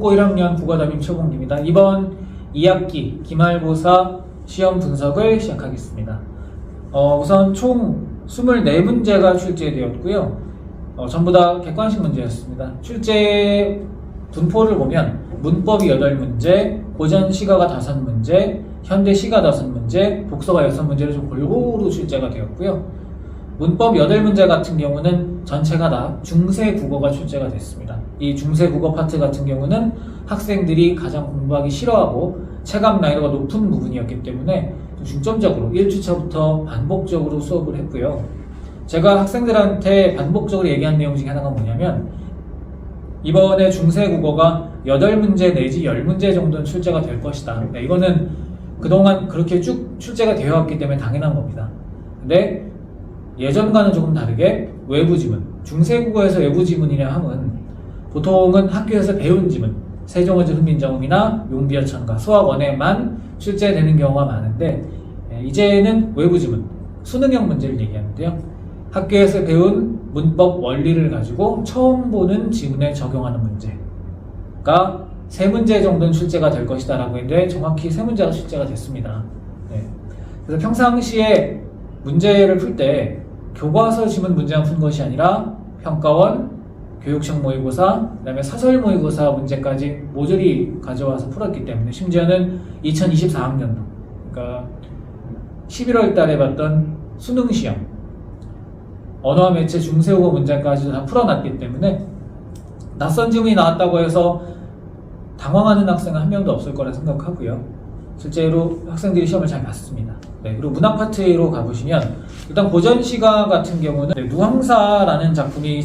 안국고 1학년 국어담임 최봉기입니다. 이번 2학기 기말고사 시험 분석을 시작하겠습니다. 우선 총 24문제가 출제되었고요. 전부 다 객관식 문제였습니다. 출제 분포를 보면 문법이 8문제, 고전 시가가 5문제, 현대 시가 5문제, 독서가 6문제로 좀 골고루 출제가 되었고요. 문법 8문제 같은 경우는 전체가 다 중세 국어가 출제가 됐습니다. 이 중세 국어 파트 같은 경우는 학생들이 가장 공부하기 싫어하고 체감 난이도가 높은 부분이었기 때문에 중점적으로 1주차부터 반복적으로 수업을 했고요. 제가 학생들한테 반복적으로 얘기한 내용 중에 하나가 뭐냐면 이번에 중세 국어가 8문제 내지 10문제 정도는 출제가 될 것이다. 이거는 그동안 그렇게 쭉 출제가 되어 왔기 때문에 당연한 겁니다. 근데 예전과는 조금 다르게 외부 지문, 중세 국어에서 외부 지문이라 함은 보통은 학교에서 배운 지문, 세종어제 훈민정음이나 용비어천가, 수학원에만 출제되는 경우가 많은데 이제는 외부 지문, 수능형 문제를 얘기하는데요. 학교에서 배운 문법 원리를 가지고 처음 보는 지문에 적용하는 문제가 3문제 정도는 출제가 될 것이다 라고 했는데 정확히 3문제가 출제가 됐습니다. 그래서 평상시에 문제를 풀 때 교과서 지문 문제만 푼 것이 아니라 평가원, 교육청 모의고사, 그 다음에 사설 모의고사 문제까지 모조리 가져와서 풀었기 때문에 심지어는 2024학년도 그러니까 11월 달에 봤던 수능시험 언어와 매체 중세국어 문제까지도 다 풀어놨기 때문에 낯선 지문이 나왔다고 해서 당황하는 학생은 한 명도 없을 거라 생각하고요. 실제로 학생들이 시험을 잘 봤습니다. 그리고 문학 파트로 가보시면 일단 고전 시가 같은 경우는 누황사라는 작품이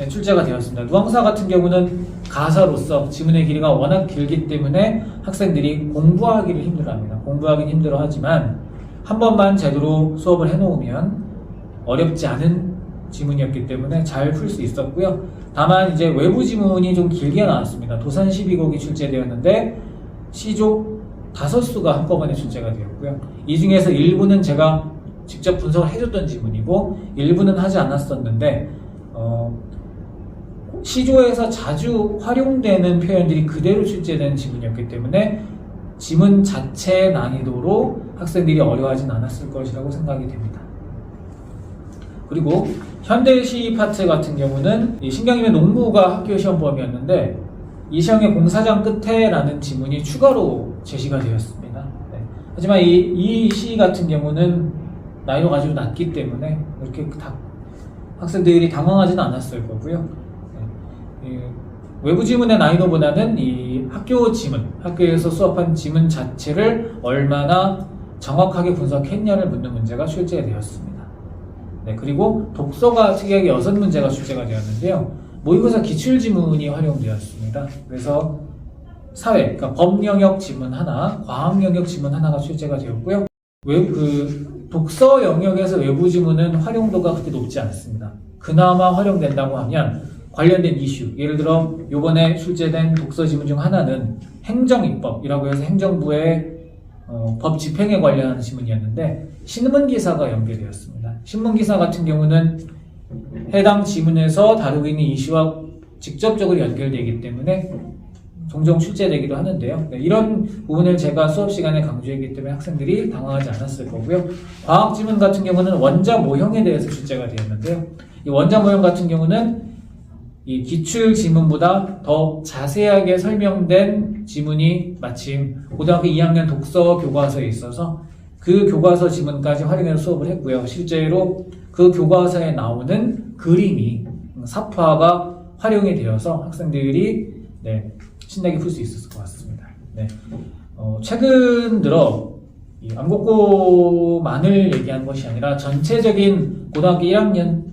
출제가 되었습니다. 누황사 같은 경우는 가사로서 지문의 길이가 워낙 길기 때문에 학생들이 공부하기를 힘들어합니다. 공부하기는 힘들어하지만 한 번만 제대로 수업을 해놓으면 어렵지 않은 지문이었기 때문에 잘 풀 수 있었고요. 다만 이제 외부 지문이 좀 길게 나왔습니다. 도산 12곡이 출제되었는데 시조 5수가 한꺼번에 출제가 되었고요. 이 중에서 일부는 제가 직접 분석을 해줬던 지문이고 일부는 하지 않았었는데 시조에서 자주 활용되는 표현들이 그대로 출제된 지문이었기 때문에 지문 자체의 난이도로 학생들이 어려워하진 않았을 것이라고 생각이 됩니다. 그리고 현대시 파트 같은 경우는 신경임의 농부가 학교 시험 범위였는데 이 시험의 공사장 끝에 라는 지문이 추가로 제시가 되었습니다. 하지만 이 시 같은 경우는 난이도가 아주 낮기 때문에 이렇게 학생들이 당황하지는 않았을 거고요. 외부 지문의 난이도보다는 이 학교 지문, 학교에서 수업한 지문 자체를 얼마나 정확하게 분석했냐를 묻는 문제가 출제되었습니다. 그리고 독서가 특이하게 6문제가 출제가 되었는데요. 모의고사 기출지문이 활용되었습니다. 그래서 사회, 그러니까 법 영역 지문 하나, 과학 영역 지문 하나가 출제가 되었고요. 독서 영역에서 외부 지문은 활용도가 그렇게 높지 않습니다. 그나마 활용된다고 하면 관련된 이슈, 예를 들어 이번에 출제된 독서 지문 중 하나는 행정입법이라고 해서 행정부의 법 집행에 관련한 지문이었는데 신문기사가 연계되었습니다. 신문기사 같은 경우는 해당 지문에서 다루고 있는 이슈와 직접적으로 연결되기 때문에 종종 출제되기도 하는데요. 이런 부분을 제가 수업 시간에 강조했기 때문에 학생들이 당황하지 않았을 거고요. 과학 지문 같은 경우는 원자 모형에 대해서 출제가 되었는데요. 이 원자 모형 같은 경우는 이 기출 지문보다 더 자세하게 설명된 지문이 마침 고등학교 2학년 독서 교과서에 있어서 그 교과서 지문까지 활용해서 수업을 했고요. 실제로 그 교과서에 나오는 그림이 사파가 활용이 되어서 학생들이 신나게 풀 수 있었을 것 같습니다. 최근 들어 이 안국고만을 얘기한 것이 아니라 전체적인 고등학교 1학년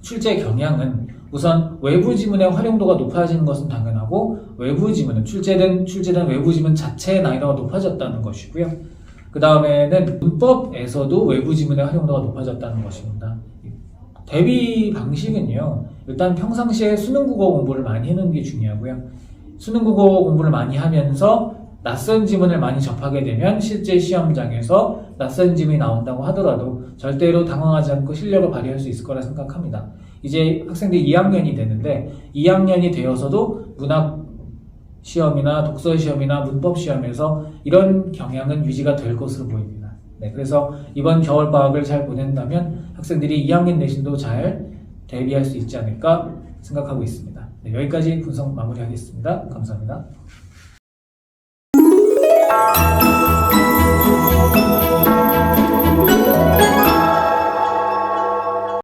출제 경향은 우선 외부 지문의 활용도가 높아지는 것은 당연하고 외부 지문은 출제된 외부 지문 자체의 난이도가 높아졌다는 것이고요. 그 다음에는 문법에서도 외부 지문의 활용도가 높아졌다는 것입니다. 대비 방식은요. 일단 평상시에 수능국어 공부를 많이 해놓는 게 중요하고요. 수능국어 공부를 많이 하면서 낯선 지문을 많이 접하게 되면 실제 시험장에서 낯선 지문이 나온다고 하더라도 절대로 당황하지 않고 실력을 발휘할 수 있을 거라 생각합니다. 이제 학생들이 2학년이 되는데 2학년이 되어서도 문학 시험이나 독서 시험이나 문법 시험에서 이런 경향은 유지가 될 것으로 보입니다. 네, 그래서 이번 겨울방학을 잘 보낸다면 학생들이 2학년 내신도 잘 대비할 수 있지 않을까 생각하고 있습니다. 네, 여기까지 분석 마무리하겠습니다. 감사합니다.